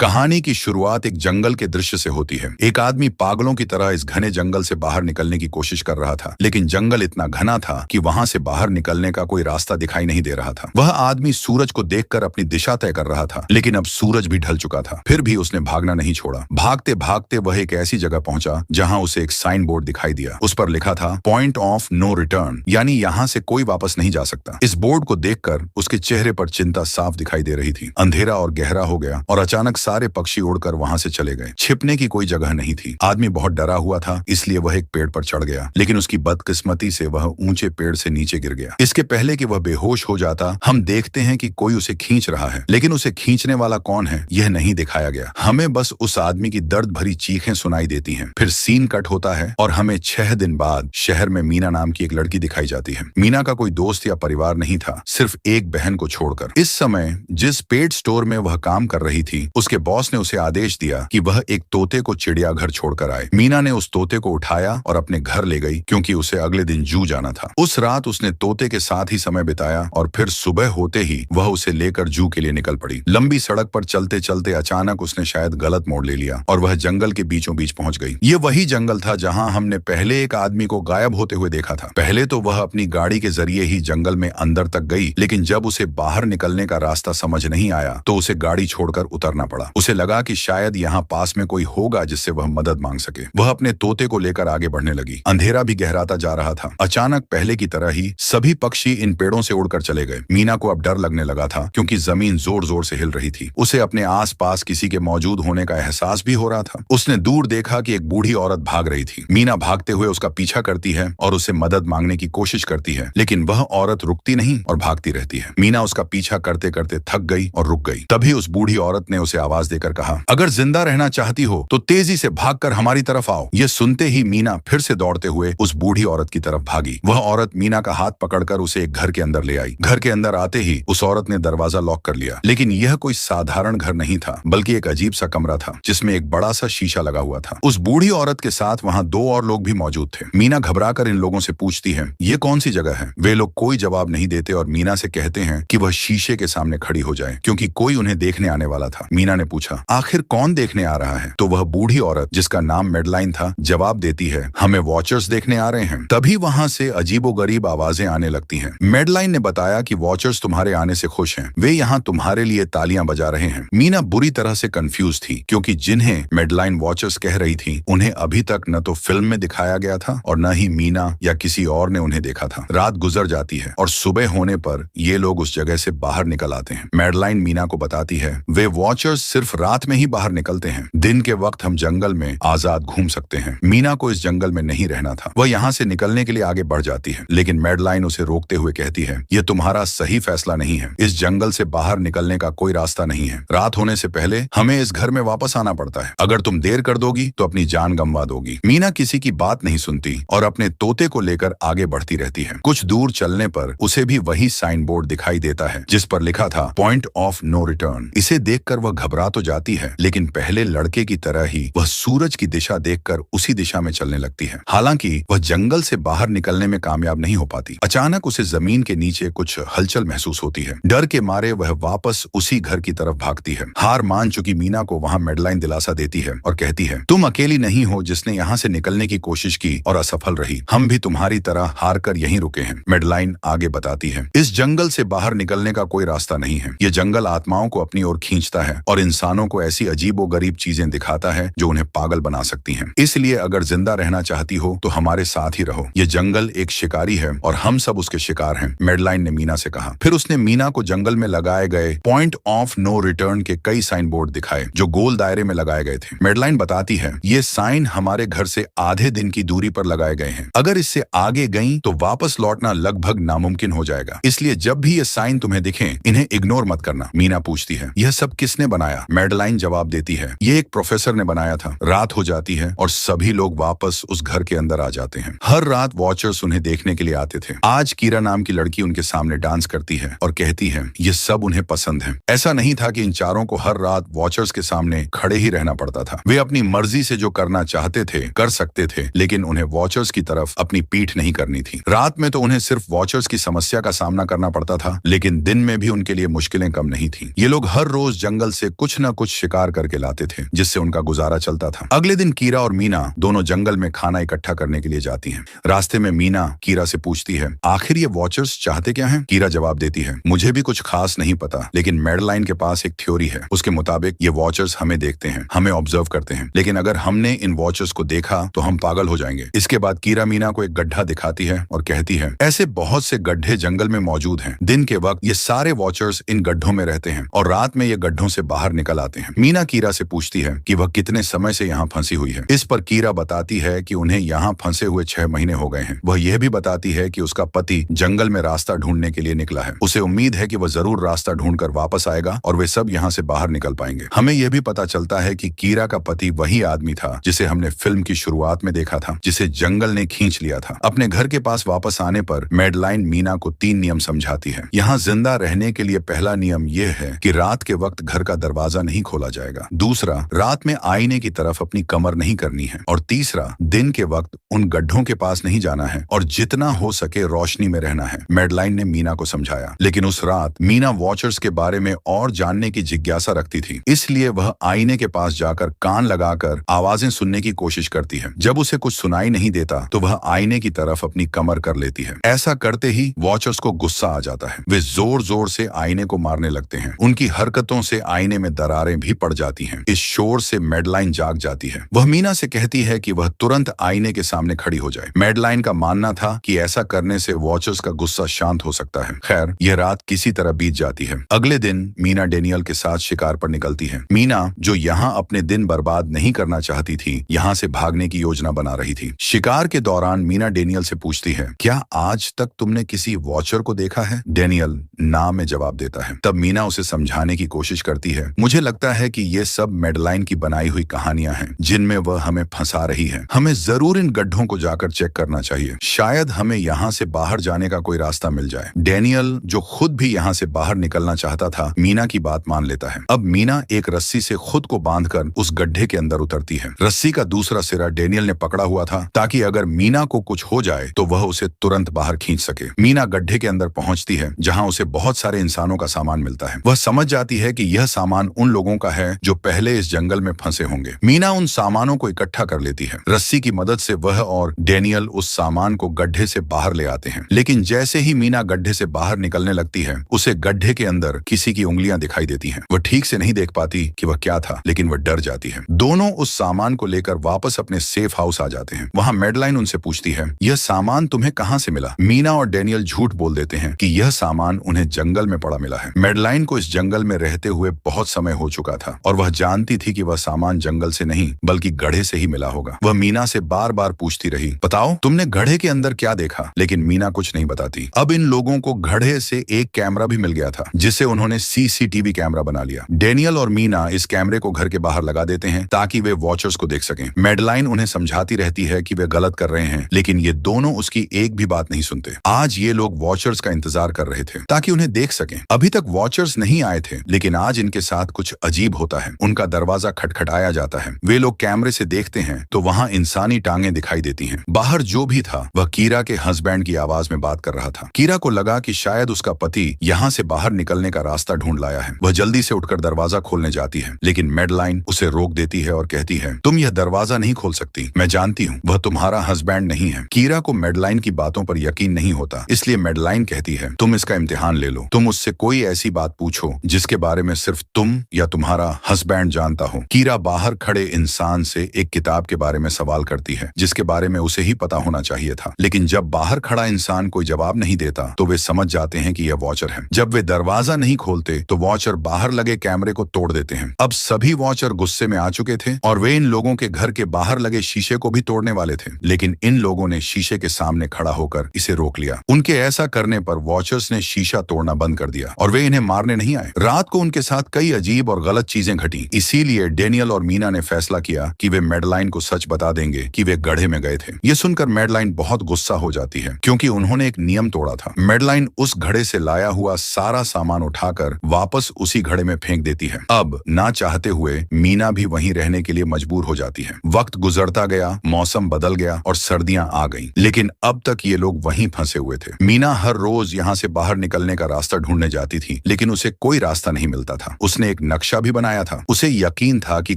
कहानी की शुरुआत एक जंगल के दृश्य से होती है। एक आदमी पागलों की तरह इस घने जंगल से बाहर निकलने की कोशिश कर रहा था, लेकिन जंगल इतना घना था कि वहां से बाहर निकलने का कोई रास्ता दिखाई नहीं दे रहा था। वह आदमी सूरज को देखकर अपनी दिशा तय कर रहा था, लेकिन अब सूरज भी ढल चुका था। फिर भी उसने भागना नहीं छोड़ा। भागते भागते वह एक ऐसी जगह पहुंचा जहां उसे एक साइन बोर्ड दिखाई दिया। उस पर लिखा था पॉइंट ऑफ नो रिटर्न, यानी यहाँ से कोई वापस नहीं जा सकता। इस बोर्ड को देखकर उसके चेहरे पर चिंता साफ दिखाई दे रही थी। अंधेरा और गहरा हो गया और अचानक सारे पक्षी उड़कर वहां से चले गए। छिपने की कोई जगह नहीं थी। आदमी बहुत डरा हुआ था, इसलिए वह एक पेड़ पर चढ़ गया, लेकिन उसकी बदकिस्मती से वह ऊंचे पेड़ से नीचे गिर गया। इसके पहले कि वह बेहोश हो जाता, हम देखते हैं कि कोई उसे खींच रहा है, लेकिन उसे खींचने वाला कौन है यह नहीं दिखाया गया। हमें बस उस आदमी की दर्द भरी चीखें सुनाई देती हैं। फिर सीन कट होता है और हमें 6 दिन बाद शहर में मीना नाम की एक लड़की दिखाई जाती है। मीना का कोई दोस्त या परिवार नहीं था, सिर्फ एक बहन को छोड़कर। इस समय जिस पेट स्टोर में वह काम कर रही थी, उसके बॉस ने उसे आदेश दिया कि वह एक तोते को चिड़ियाघर छोड़कर आए। मीना ने उस तोते को उठाया और अपने घर ले गई, क्योंकि उसे अगले दिन जू जाना था। उस रात उसने तोते के साथ ही समय बिताया और फिर सुबह होते ही वह उसे लेकर जू के लिए निकल पड़ी। लंबी सड़क पर चलते चलते अचानक उसने शायद गलत मोड़ ले लिया और वह जंगल के बीचों बीच पहुंच गई। ये वही जंगल था जहां हमने पहले एक आदमी को गायब होते हुए देखा था। पहले तो वह अपनी गाड़ी के जरिए ही जंगल में अंदर तक गई, लेकिन जब उसे बाहर निकलने का रास्ता समझ नहीं आया तो उसे गाड़ी छोड़कर उतरना पड़ा। उसे लगा कि शायद यहाँ पास में कोई होगा जिससे वह मदद मांग सके। वह अपने तोते को लेकर आगे बढ़ने लगी। अंधेरा भी गहराता जा रहा था। अचानक पहले की तरह ही सभी पक्षी इन पेड़ों से उड़कर चले गए। मीना को अब डर लगने लगा था, क्योंकि जमीन जोर जोर से हिल रही थी। उसे अपने आसपास किसी के मौजूद होने का एहसास भी हो रहा था। उसने दूर देखा कि एक बूढ़ी औरत भाग रही थी। मीना भागते हुए उसका पीछा करती है और उसे मदद मांगने की कोशिश करती है, लेकिन वह औरत रुकती नहीं और भागती रहती है। मीना उसका पीछा करते करते थक गई और रुक गई। तभी उस बूढ़ी औरत ने उसे आवाज देकर कहा, अगर जिंदा रहना चाहती हो तो तेजी से भागकर हमारी तरफ आओ। ये सुनते ही मीना फिर से दौड़ते हुए उस बूढ़ी औरत की तरफ भागी। वह औरत मीना का हाथ पकड़कर उसे एक घर के अंदर ले आई। घर के अंदर आते ही उस औरत ने दरवाजा लॉक कर लिया, लेकिन यह कोई साधारण घर नहीं था, बल्कि एक अजीब सा कमरा था जिसमें एक बड़ा सा शीशा लगा हुआ था। उस बूढ़ी औरत के साथ वहाँ 2 और लोग भी मौजूद थे। मीना घबराकर इन लोगों से पूछती है, ये कौन सी जगह है? वे लोग कोई जवाब नहीं देते और मीना से कहते हैं कि वह शीशे के सामने खड़ी हो जाए, क्योंकि कोई उन्हें देखने आने वाला था। मीना ने पूछा, आखिर कौन देखने आ रहा है? तो वह बूढ़ी औरत, जिसका नाम मेडलाइन था, जवाब देती है, हमें वॉचर्स देखने आ रहे हैं। तभी वहां से अजीबोगरीब आवाजें आने लगती हैं। मेडलाइन ने बताया कि वॉचर्स तुम्हारे आने से खुश हैं। वे यहाँ तुम्हारे लिए तालियां बजा रहे हैं। मीना बुरी तरह से कंफ्यूज थी, क्योंकि जिन्हें मेडलाइन वॉचर्स कह रही थी, उन्हें अभी तक न तो फिल्म में दिखाया गया था और न ही मीना या किसी और ने उन्हें देखा था। रात गुजर जाती है और सुबह होने पर ये लोग उस जगह से बाहर निकल आते हैं। मेडलाइन मीना को बताती है, वे वॉचर्स सिर्फ रात में ही बाहर निकलते हैं। दिन के वक्त हम जंगल में आजाद घूम सकते हैं। मीना को इस जंगल में नहीं रहना था। वह यहाँ से निकलने के लिए आगे बढ़ जाती है, लेकिन मेडलाइन उसे रोकते हुए कहती है, यह तुम्हारा सही फैसला नहीं है। इस जंगल से बाहर निकलने का कोई रास्ता नहीं है। रात होने से पहले हमें इस घर में वापस आना पड़ता है। अगर तुम देर कर दोगी तो अपनी जान गंवा दोगी। मीना किसी की बात नहीं सुनती और अपने तोते को लेकर आगे बढ़ती रहती है। कुछ दूर चलने पर उसे भी वही साइन बोर्ड दिखाई देता है, जिस पर लिखा था पॉइंट ऑफ नो रिटर्न। इसे देखकर वह घबरा तो जाती है, लेकिन पहले लड़के की तरह ही वह सूरज की दिशा देखकर उसी दिशा में चलने लगती है। हालांकि वह जंगल से बाहर निकलने में कामयाब नहीं हो पाती। अचानक उसे जमीन के नीचे कुछ हलचल महसूस होती है। डर के मारे वह वापस उसी घर की तरफ भागती है। हार मान चुकी मीना को वहां मेडलाइन दिलासा देती है और कहती है, तुम अकेली नहीं हो जिसने यहाँ से निकलने की कोशिश की और असफल रही। हम भी तुम्हारी तरह हार कर यहीं रुके हैं। मेडलाइन आगे बताती है, इस जंगल से बाहर निकलने का कोई रास्ता नहीं है। ये जंगल आत्माओं को अपनी ओर खींचता है और इंसानों को ऐसी अजीबोगरीब चीजें दिखाता है जो उन्हें पागल बना सकती हैं। इसलिए अगर जिंदा रहना चाहती हो तो हमारे साथ ही रहो। ये जंगल एक शिकारी है और हम सब उसके शिकार हैं, मेडलाइन ने मीना से कहा। फिर उसने मीना को जंगल में लगाए गए पॉइंट ऑफ नो रिटर्न के कई साइन बोर्ड दिखाए, जो गोल दायरे में लगाए गए थे। मेडलाइन बताती है, ये साइन हमारे घर से आधे दिन की दूरी पर लगाए गए हैं। अगर इससे आगे गई तो वापस लौटना लगभग नामुमकिन हो जाएगा। इसलिए जब भी ये साइन तुम्हें दिखें, इन्हें इग्नोर मत करना। मीना पूछती है, यह सब किसने बनाया? मेडलाइन जवाब देती है, ये एक प्रोफेसर ने बनाया था। रात हो जाती है और सभी लोग वापस उस घर के अंदर आ जाते हैं। हर रात वॉचर्स उन्हें देखने के लिए आते थे। आज कीरा नाम की लड़की उनके सामने डांस करती है और कहती है, ये सब उन्हें पसंद है। ऐसा नहीं था कि इन चारों को हर रात वॉचर्स के सामने खड़े ही रहना पड़ता था। वे अपनी मर्जी से जो करना चाहते थे कर सकते थे, लेकिन उन्हें वॉचर्स की तरफ अपनी पीठ नहीं करनी थी। रात में तो उन्हें सिर्फ वॉचर्स की समस्या का सामना करना पड़ता था, लेकिन दिन में भी उनके लिए मुश्किलें कम नहीं थी। ये लोग हर रोज जंगल से कुछ कुछ न कुछ शिकार करके लाते थे जिससे उनका गुजारा चलता था। अगले दिन कीरा और मीना दोनों जंगल में खाना इकट्ठा करने के लिए जाती हैं। रास्ते में मीना कीरा से पूछती है, आखिर ये वॉचर्स चाहते क्या हैं? कीरा जवाब देती है, मुझे भी कुछ खास नहीं पता, लेकिन मैडलाइन के पास एक थ्योरी है। उसके मुताबिक ये वॉचर्स हमें देखते हैं, हमें ऑब्जर्व करते हैं, लेकिन अगर हमने इन वॉचर्स को देखा तो हम पागल हो जाएंगे। इसके बाद कीरा मीना को एक गड्ढा दिखाती है और कहती है, ऐसे बहुत से गड्ढे जंगल में मौजूद हैं। दिन के वक्त ये सारे वॉचर्स इन गड्ढों में रहते हैं और रात में ये गड्ढों से बाहर निकल आते हैं। मीना कीरा से पूछती है कि वह कितने समय से यहाँ फंसी हुई है। इस पर कीरा बताती है कि उन्हें यहाँ फंसे हुए 6 महीने हो गए हैं। वह यह भी बताती है कि उसका पति जंगल में रास्ता ढूंढने के लिए निकला है। उसे उम्मीद है कि वह जरूर रास्ता ढूंढकर वापस आएगा और वे सब यहाँ से बाहर निकल पाएंगे। हमें यह भी पता चलता है कि कीरा का पति वही आदमी था जिसे हमने फिल्म की शुरुआत में देखा था, जिसे जंगल ने खींच लिया था। अपने घर के पास वापस आने पर मैडलाइन मीना को 3 नियम समझाती है। यहाँ जिंदा रहने के लिए पहला नियम यह है कि रात के वक्त घर का दरवाजा नहीं खोला जाएगा। दूसरा, रात में आईने की तरफ अपनी कमर नहीं करनी है। और तीसरा, दिन के वक्त उन गड्ढों के पास नहीं जाना है और जितना हो सके रोशनी में रहना है। मैडलाइन ने मीना को समझाया, लेकिन उस रात मीना वॉचर्स के बारे में और जानने की जिज्ञासा रखती थी, इसलिए वह आईने के पास जाकर कान लगाकर आवाजें सुनने की कोशिश करती है। जब उसे कुछ सुनाई नहीं देता तो वह आईने की तरफ अपनी कमर कर लेती है। ऐसा करते ही वॉचर्स को गुस्सा आ जाता है। वे जोर जोर से आईने को मारने लगते हैं। उनकी हरकतों से आईने में दरारें भी पड़ जाती हैं। इस शोर से मैडलाइन जाग जाती है। वह मीना से कहती है कि वह तुरंत आईने के सामने खड़ी हो जाए। मैडलाइन का मानना था कि ऐसा करने से वॉचर्स का गुस्सा शांत हो सकता है। खैर, यह रात किसी तरह बीत जाती है। अगले दिन मीना डेनियल के साथ शिकार पर निकलती है। मीना, जो यहाँ अपने दिन बर्बाद नहीं करना चाहती थी, यहाँ से भागने की योजना बना रही थी। शिकार के दौरान मीना डेनियल से पूछती है, क्या आज तक तुमने किसी वॉचर को देखा है? डेनियल ना में जवाब देता है। तब मीना उसे समझाने की कोशिश करती है, मुझे लगता है कि ये सब मैडलाइन की बनाई हुई कहानियां हैं जिनमें वह हमें फंसा रही है। हमें जरूर इन गड्ढों को जाकर चेक करना चाहिए। शायद हमें यहाँ से बाहर जाने का कोई रास्ता मिल जाए। डेनियल, जो खुद भी यहाँ से बाहर निकलना चाहता था, मीना की बात मान लेता है। अब मीना एक रस्सी से खुद को बांधकर उस गड्ढे के अंदर उतरती है। रस्सी का दूसरा सिरा डेनियल ने पकड़ा हुआ था ताकि अगर मीना को कुछ हो जाए तो वह उसे तुरंत बाहर खींच सके। मीना गड्ढे के अंदर पहुंचती है जहां उसे बहुत सारे इंसानों का सामान मिलता है। वह समझ जाती है कि यह सामान उन लोगों का है जो पहले इस जंगल में फंसे होंगे। मीना उन सामानों को इकट्ठा कर लेती है। रस्सी की मदद से वह और डेनियल उस सामान को गड्ढे से बाहर ले आते हैं। लेकिन जैसे ही मीना गड्ढे से बाहर निकलने लगती है, उसे गड्ढे के अंदर किसी की उंगलियां दिखाई देती हैं। वह ठीक से नहीं देख पाती कि वह क्या था, लेकिन वह डर जाती है। दोनों उस सामान को लेकर वापस अपने सेफ हाउस आ जाते हैं। वहां मैडलाइन उनसे पूछती है, यह सामान तुम्हें कहां से मिला? मीना और डेनियल झूठ बोल देते हैं कि यह सामान उन्हें जंगल में पड़ा मिला है। मैडलाइन को इस जंगल में रहते हुए बहुत समय हो चुका था और वह जानती थी कि वह सामान जंगल से नहीं बल्कि गड्ढे से ही मिला होगा। वह मीना से बार बार पूछती रही, बताओ तुमने गड्ढे के अंदर क्या देखा? लेकिन मीना कुछ नहीं बताती। अब इन लोगों को गड्ढे से एक कैमरा भी मिल गया था जिसे उन्होंने सीसीटीवी कैमरा बना लिया। डेनियल और मीना इस कैमरे को घर के बाहर लगा देते हैं ताकि वे वॉचर्स को देख सकें। मैडलाइन उन्हें समझाती रहती है कि वे गलत कर रहे हैं, लेकिन ये दोनों उसकी एक भी बात नहीं सुनते। आज ये लोग वॉचर्स का इंतजार कर रहे थे ताकि उन्हें देख सकें। अभी तक वॉचर्स नहीं आए थे, लेकिन आज इनके साथ कुछ अजीब होता है। उनका दरवाजा खटखटाया जाता है। वे लोग कैमरे से देखते हैं तो वहां इंसानी टांगें दिखाई देती हैं। बाहर जो भी था वह कीरा के हस्बैंड की आवाज में बात कर रहा था। कीरा को लगा कि शायद उसका पति यहाँ से बाहर निकलने का रास्ता ढूंढ लाया है। वह जल्दी से उठकर दरवाजा खोलने जाती है, लेकिन मैडलाइन उसे रोक देती है और कहती है, तुम यह दरवाजा नहीं खोल सकती। मैं जानती हूँ वह तुम्हारा हस्बैंड नहीं है। कीरा को मैडलाइन की बातों पर यकीन नहीं होता, इसलिए मैडलाइन कहती है, तुम इसका इम्तिहान ले लो। तुम उससे कोई ऐसी बात पूछो जिसके बारे में सिर्फ तुम या तुम्हारा हस्बैंड जानता हो। कीरा बाहर खड़े इंसान से एक किताब के बारे में सवाल करती है जिसके बारे में उसे ही पता होना चाहिए था, लेकिन जब बाहर खड़ा इंसान कोई जवाब नहीं देता तो वे समझ जाते हैं कि यह वॉचर है। जब वे दरवाजा नहीं खोलते तो वॉचर बाहर लगे कैमरे को तोड़ देते हैं। अब सभी वॉचर गुस्से में आ चुके थे और वे इन लोगों के घर के बाहर लगे शीशे को भी तोड़ने वाले थे, लेकिन इन लोगों ने शीशे के सामने खड़ा होकर इसे रोक लिया। उनके ऐसा करने पर वॉचर्स ने शीशा तोड़ना बंद कर दिया और वे इन्हें मारने नहीं आए। रात को उनके साथ कई अजीब और गलत चीजें घटी, इसीलिए डेनियल और मीना ने फैसला किया कि वे मैडलाइन को सच बता देंगे कि वे गड्ढे में गए थे। ये सुनकर मैडलाइन बहुत गुस्सा हो जाती है क्योंकि उन्होंने एक नियम तोड़ा था। मैडलाइन उस घड़े से लाया हुआ सारा सामान उठाकर वापस उसी घड़े में फेंक देती है। अब ना चाहते हुए मीना भी वहीं रहने के लिए मजबूर हो जाती है। वक्त गुजरता गया, मौसम बदल गया और सर्दियां आ गईं, लेकिन अब तक ये लोग वहीं फंसे हुए थे। मीना हर रोज यहाँ से बाहर निकलने का रास्ता ढूंढने जाती थी, लेकिन उसे कोई रास्ता नहीं मिलता था। उसने एक नक्शा भी बनाया था। उसे यकीन था कि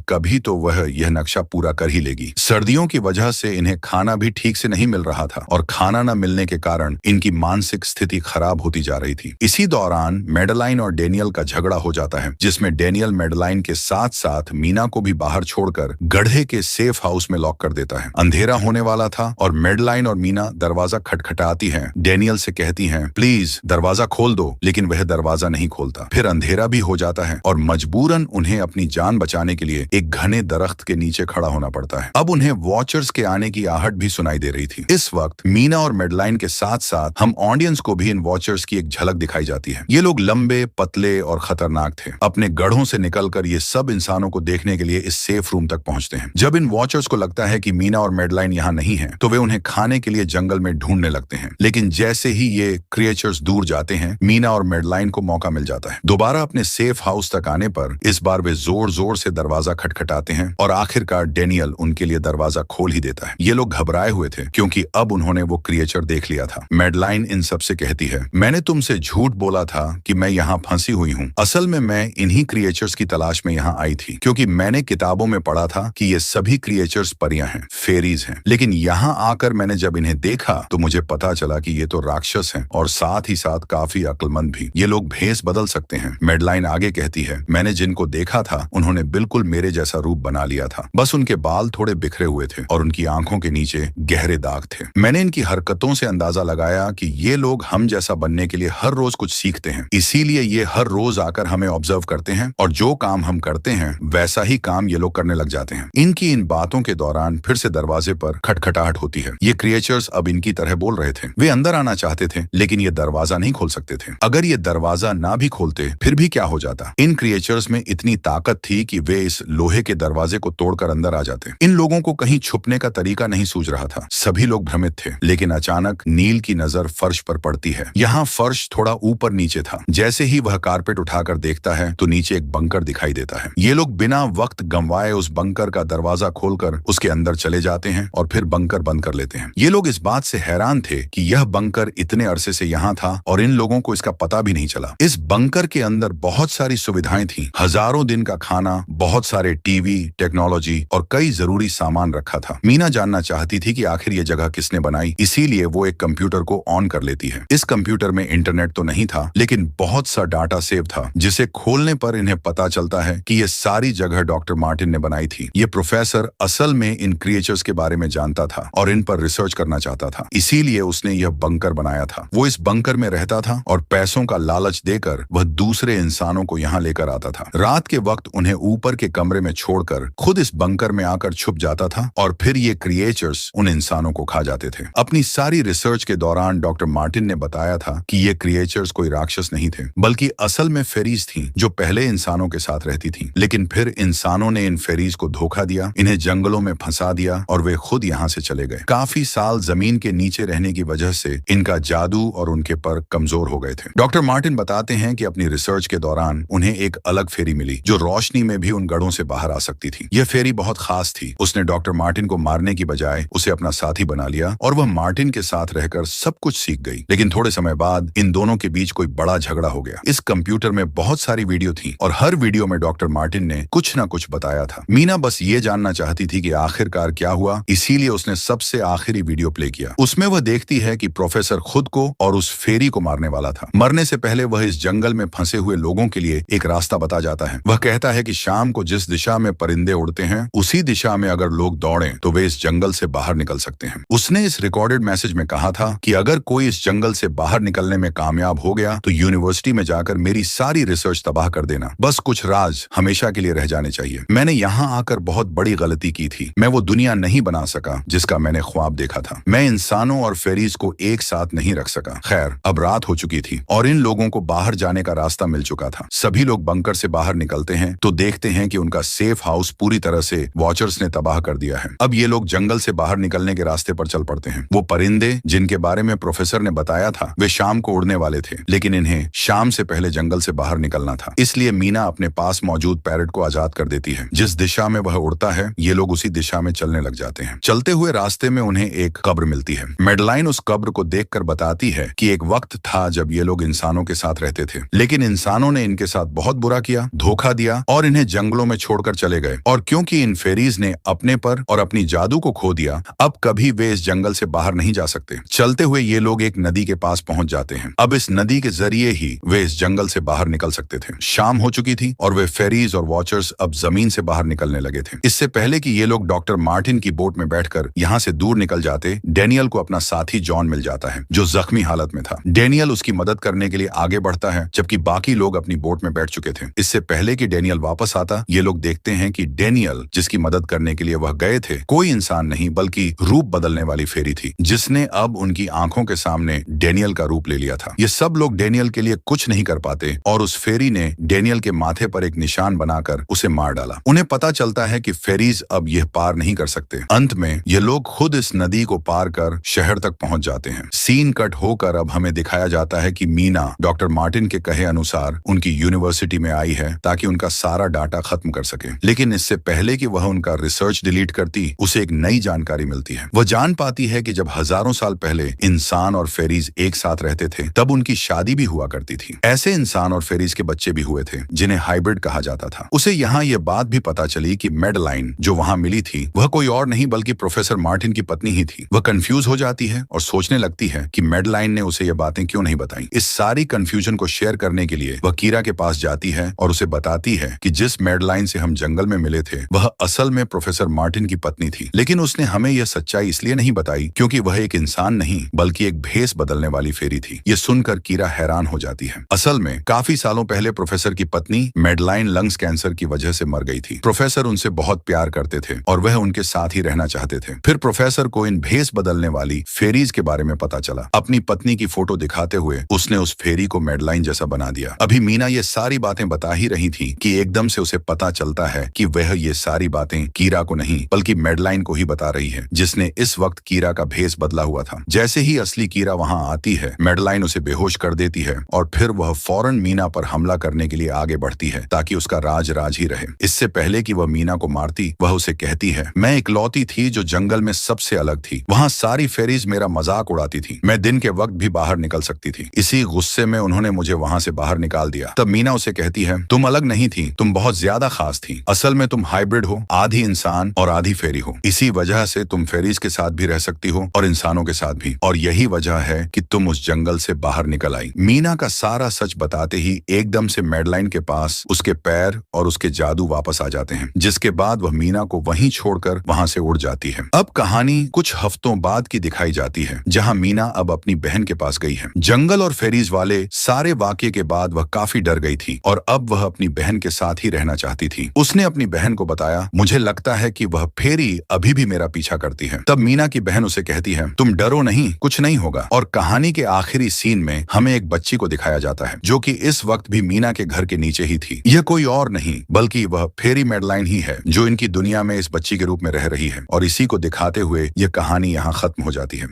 कभी तो वह यह नक्शा पूरा कर ही लेगी। सर्दियों की वजह से इन्हें खाना भी ठीक से नहीं मिल रहा था और खाना न मिलने के कारण इनकी मानसिक स्थिति खराब होती जा रही थी। इसी दौरान मैडेलाइन और डेनियल का झगड़ा हो जाता है, जिसमें डेनियल मैडेलाइन के साथ साथ मीना को भी बाहर छोड़कर गड्ढे के सेफ हाउस में लॉक कर देता है। अंधेरा होने वाला था और मैडेलाइन और मीना दरवाजा खटखटाती हैं। डेनियल से कहती हैं, प्लीज दरवाजा खोल दो, लेकिन वह दरवाजा नहीं खोलता। फिर अंधेरा भी हो जाता है और मजबूरन उन्हें अपनी जान बचाने के लिए एक घने दरख्त के नीचे खड़ा होना पड़ता है। अब उन्हें वॉचर्स के आने की आहट भी सुनाई दे रही थी। इस वक्त मीना और मैडेलाइन के साथ साथ हम ऑडियंस को भी इन वॉचर्स की एक झलक दिखाई जाती है। ये लोग लंबे, पतले और खतरनाक थे। अपने गढ़ों से निकलकर ये सब इंसानों को देखने के लिए इस सेफ रूम तक पहुंचते हैं। जब इन वॉचर्स को लगता है कि मीना और मैडेलाइन यहाँ नहीं है, तो वे उन्हें खाने के लिए जंगल में ढूंढने लगते हैं। लेकिन जैसे ही ये क्रिएचर्स दूर जाते हैं, मीना और मैडेलाइन को मौका मिल जाता है। दोबारा अपने सेफ हाउस तक आने पर इस बार वे जोर जोर से दरवाजा खटखटाते हैं और आखिरकार डेनियल उनके लिए दरवाजा खोल ही देता है। ये लोग घबराए हुए थे क्योंकि अब उन्होंने वो क्रिएचर देख लिया था। मैडेलाइन इन सबसे कहती है, मैंने तुमसे झूठ बोला था कि मैं यहाँ फंसी हुई हूँ। असल में मैं इन्हीं क्रिएचर्स की तलाश में यहाँ आई थी, क्योंकि मैंने किताबों में पढ़ा था कि ये सभी क्रिएचर्स परियां हैं, फेरीज हैं। लेकिन यहाँ आकर मैंने जब इन्हें देखा तो मुझे पता चला कि ये तो राक्षस हैं और साथ ही साथ काफी अक्लमंद भी। ये लोग भेस बदल सकते हैं। मैडेलाइन आगे कहती है, मैंने जिनको देखा था उन्होंने बिल्कुल मेरे जैसा रूप बना लिया था, बस उनके बाल थोड़े बिखरे हुए थे और उनकी आंखों के नीचे गहरे दाग थे। मैंने इनकी हरकतों से अंदाजा लगाया कि ये लोग हम जैसा बनने के लिए हर रोज कुछ सीखते हैं, इसीलिए ये हर रोज आकर हमें ऑब्जर्व करते हैं और जो काम हम करते हैं वैसा ही काम ये लोग करने लग जाते हैं। इनकी इन बातों के दौरान फिर से दरवाजे पर खटखटाहट होती है। ये क्रिएचर्स अब इनकी तरह बोल रहे थे। वे अंदर आना चाहते थे, लेकिन ये दरवाजा नहीं खोल सकते थे। अगर ये दरवाजा ना भी खोलते फिर भी क्या हो जाता? इन क्रिएचर्स में इतनी ताकत थी कि वे इस लोहे के दरवाजे को तोड़कर अंदर आ जाते। इन लोगों को कहीं छुपने का तरीका नहीं सूझ रहा था। सभी लोग भ्रमित थे, लेकिन अचानक नील की नजर फर्श पर पड़ती है। यहाँ फर्श थोड़ा ऊपर नीचे था। जैसे ही वह कारपेट उठाकर देखता है तो नीचे एक बंकर दिखाई देता है। ये लोग बिना वक्त गंवाए उस बंकर का दरवाजा खोलकर उसके अंदर चले जाते हैं और फिर बंकर बंद कर लेते हैं। ये लोग इस बात से हैरान थे कि यह बंकर इतने अरसे से यहाँ था और इन लोगों को इसका पता भी नहीं चला। इस बंकर के अंदर बहुत सारी सुविधाएं थी, हजारों दिन का खाना, बहुत सारे टीवी, टेक्नोलॉजी और कई जरूरी सामान रखा था। मीना जानना चाहती थी कि आखिर ये जगह किसने बनाई, इसीलिए वो एक कंप्यूटर को ऑन कर लेती है। इस कंप्यूटर में इंटरनेट तो नहीं था, लेकिन बहुत सा डाटा सेव था, जिसे खोलने पर इन्हें पता चलता है कि ये सारी जगह डॉक्टर मार्टिन ने बनाई थी। ये प्रोफेसर असल में इन क्रिएचर्स के बारे में जानता था और इन पर रिसर्च करना चाहता था, इसीलिए उसने यह बंकर बनाया था। वो इस बंकर में रहता था और पैसों का लालच देकर वह दूसरे इंसानों को यहाँ लेकर आता था। रात के वक्त उन्हें ऊपर के कमरे में छोड़कर खुद इस बंकर में आकर छुप जाता था और फिर ये क्रिएचर्स उन इंसानों को खा जाते थे। अपनी सारी रिसर्च के दौरान डॉक्टर मार्टिन ने बताया था कि ये क्रिएचर्स कोई राक्षस नहीं थे, बल्कि असल में फेरीज थी जो पहले इंसानों के साथ रहती थी। लेकिन फिर इंसानों ने इन फेरीज को धोखा दिया, इन्हें जंगलों में फंसा दिया और वे खुद यहाँ से चले गए। काफी साल जमीन के नीचे रहने की वजह से इनका जादू और उनके पर कमजोर हो गए थे। डॉक्टर मार्टिन बताते हैं कि अपनी रिसर्च के दौरान उन्हें एक अलग फेरी मिली जो रोशनी में भी उन गढ़ों से बाहर आ सकती थी। यह फेरी बहुत खास थी। उसने डॉक्टर मार्टिन को मारने की बजाय उसे अपना साथी बना लिया और वह मार्टिन के साथ रहकर सब कुछ सीख गई। लेकिन थोड़े समय बाद इन दोनों के बीच कोई बड़ा झगड़ा हो गया। इस कंप्यूटर में बहुत सारी वीडियो थी और हर वीडियो में डॉक्टर मार्टिन ने कुछ न कुछ बताया था। मीना बस ये जानना चाहती थी कि आखिरकार क्या हुआ, इसीलिए उसने सबसे आखिरी वीडियो प्ले किया। उसमें वह देखती है कि प्रोफेसर खुद को और उस फेरी को मारने वाला था। मरने से पहले वह इस जंगल में फंसे हुए लोगों के लिए एक रास्ता बता जाता है। वह कहता है कि शाम को जिस दिशा में परिंदे उड़ते हैं उसी दिशा में अगर लोग दौड़ें तो वे इस जंगल से बाहर निकल सकते हैं। उसने इस रिकॉर्डेड मैसेज में कहा था कि अगर कोई इस जंगल से बाहर निकलने में कामयाब हो गया तो यूनिवर्सिटी में जाकर मेरी सारी रिसर्च तबाह कर देना। बस कुछ राज हमेशा के लिए रह जाने चाहिए। मैंने यहाँ आकर बहुत बड़ी गलती की थी। मैं वो दुनिया नहीं बना सका जिसका मैंने ख्वाब देखा था। मैं इंसानों और फेरीज को एक साथ नहीं रख सका। खैर, अब रात हो चुकी थी और इन लोगों को बाहर जाने का रास्ता मिल चुका था। सभी लोग बंकर से बाहर निकलते हैं तो देखते हैं कि उनका सेफ हाउस पूरी तरह से वॉचर्स ने तबाह कर दिया है। अब ये लोग जंगल से बाहर निकलने के रास्ते पर चल पड़ते हैं। वो परिंदे जिनके बारे में प्रोफेसर ने बताया था वे शाम को उड़ने वाले थे, लेकिन इन्हें शाम से पहले जंगल से बाहर निकलना था। इसलिए मीना अपने पास मौजूद पैरट को आजाद कर देती है। जिस दिशा में वह उड़ता है ये लोग उसी दिशा में चलने लग जाते हैं। चलते हुए रास्ते में उन्हें एक कब्र मिलती है। मैडेलाइन उस कब्र को देखकर बताती है कि एक वक्त था जब ये लोग इंसानों के साथ रहते थे, लेकिन इंसानों ने इनके साथ बहुत बुरा किया, धोखा दिया और इन्हें जंगलों में छोड़कर चले गए। और क्योंकि इन फेरीज ने अपने पर और अपनी जादू को खो दिया, अब कभी वे इस जंगल से बाहर नहीं जा सकते। चलते हुए ये लोग एक नदी के पास पहुंच जाते हैं। अब इस नदी के जरिए ही वे इस जंगल से बाहर निकल सकते थे। शाम हो चुकी थी और वे फेरीज और वॉचर्स अब जमीन से बाहर निकलने लगे थे। इससे पहले कि ये लोग डॉक्टर मार्टिन की बोट में बैठकर यहाँ से दूर निकल जाते, डेनियल को अपना साथी जॉन मिल जाता है, जो जख्मी हालत में था। डेनियल उसकी मदद करने के लिए आगे बढ़ता है, जबकि बाकी लोग अपनी बोट में बैठ चुके थे। इससे पहले कि डेनियल वापस आता, ये लोग देखते हैं कि डेनियल, जिसकी मदद करने के लिए वह गए थे, कोई इंसान नहीं बल्कि रूप बदलने वाली फेरी थी, जिसने अब उनकी आंखों के सामने डेनियल का रूप ले लिया था। ये सब लोग डेनियल के लिए कुछ नहीं कर पाते और उस फेरी ने डेनियल के माथे पर एक निशान बनाकर उसे मार डाला। उन्हें पता चलता है कि फेरीज अब यह पार नहीं कर सकते। अंत में ये लोग खुद इस नदी को पार कर शहर तक पहुंच जाते हैं। सीन कट होकर अब हमें दिखाया जाता है कि मीना डॉक्टर मार्टिन के कहे अनुसार उनकी यूनिवर्सिटी में आई है ताकि उनका सारा डाटा खत्म कर सके। लेकिन इससे पहले कि वह उनका रिसर्च डिलीट करती, उसे एक नई जानकारी मिलती है। वह जान पाती है कि जब हजारों साल पहले इंसान और फेरीज एक साथ रहते थे, तब उनकी शादी भी हुआ करती थी। ऐसे इंसान और फेरीज के बच्चे भी हुए थे जिन्हें हाइब्रिड कहा जाता था। उसे यहाँ यह बात भी पता चली कि मैडलाइन जो वहाँ मिली थी, वह कोई और नहीं बल्कि प्रोफेसर मार्टिन की पत्नी ही थी। वह कंफ्यूज हो जाती है और सोचने लगती है कि मैडलाइन ने उसे ये बातें क्यों नहीं बताई। इस सारी कंफ्यूजन को शेयर करने के लिए वह कीरा के पास जाती है और उसे बताती है कि जिस मैडलाइन से हम जंगल में मिले थे, वह असल में प्रोफेसर मार्टिन की पत्नी थी। लेकिन उसने हमें यह सच्चाई इसलिए नहीं बताई क्योंकि वह एक इंसान नहीं बल्कि एक भेस बदलने वाली फेरी थी। ये सुनकर कीरा हैरान हो जाती है। असल में काफी सालों पहले प्रोफेसर की पत्नी मैडलाइन लंग्स कैंसर की वजह से मर गई थी। प्रोफेसर उनसे बहुत प्यार करते थे और वह उनके साथ ही रहना चाहते थे। फिर प्रोफेसर को इन भेस बदलने वाली फेरीज के बारे में पता चला। अपनी पत्नी की फोटो दिखाते हुए उसने उस फेरी को मैडलाइन जैसा बना दिया। अभी मीना ये सारी बातें बता ही रही थी कि एकदम से उसे पता चलता है कि वह ये सारी बातें कीरा को नहीं बल्कि मैडलाइन को ही बता रही है, जिसने इस वक्त कीरा का भेस बदला हुआ था। जैसे ही असली कीरा वहां आती है, मैडलाइन उसे बेहोश कर देती है और फिर वह फौरन मीना पर हमला करने के लिए आगे बढ़ती है ताकि उसका राज राज ही रहे। इससे पहले कि वह मीना को मारती, वह उसे कहती है, मैं इकलौती थी जो जंगल में सबसे अलग थी। वहाँ सारी फेरीज मेरा मजाक उड़ाती थी। मैं दिन के वक्त भी बाहर निकल सकती थी। इसी गुस्से में उन्होंने मुझे वहाँ से बाहर निकाल दिया। तब मीना उसे कहती है, तुम अलग नहीं थी, तुम बहुत ज्यादा खास थी। असल में तुम हाइब्रिड हो, आधी इंसान और आधी फेरी हो। इसी वजह से तुम फेरीज के साथ भी रह सकती हो और इंसानों के साथ भी। और यही वजह है कि तुम उस जंगल से बाहर निकल आई। मीना का सारा सच बताते ही एकदम से मैडलाइन के पास उसके पैर और उसके जादू वापस आ जाते हैं, जिसके बाद वह मीना को वहीं छोड़कर वहां से उड़ जाती है। अब कहानी कुछ हफ्तों बाद की दिखाई जाती है, जहां मीना अब अपनी बहन के पास गई है। जंगल और फेरीज वाले सारे वाकये के बाद वह काफी डर गई थी और अब वह अपनी बहन के साथ ही रहना चाहती थी। उसने अपनी बहन को बताया, मुझे लगता है कि वह फेरी अभी भी मेरा पीछा करती है। तब मीना की बहन उसे कहती है, तुम डरो नहीं, कुछ नहीं होगा। और कहानी के आखिरी सीन में हमें एक बच्ची को दिखाया जाता है, जो कि इस वक्त भी मीना के घर के नीचे ही थी। यह कोई और नहीं बल्कि वह फेरी मैडलाइन ही है, जो इनकी दुनिया में इस बच्ची के रूप में रह रही है। और इसी को दिखाते हुए यह कहानी यहाँ खत्म हो जाती है।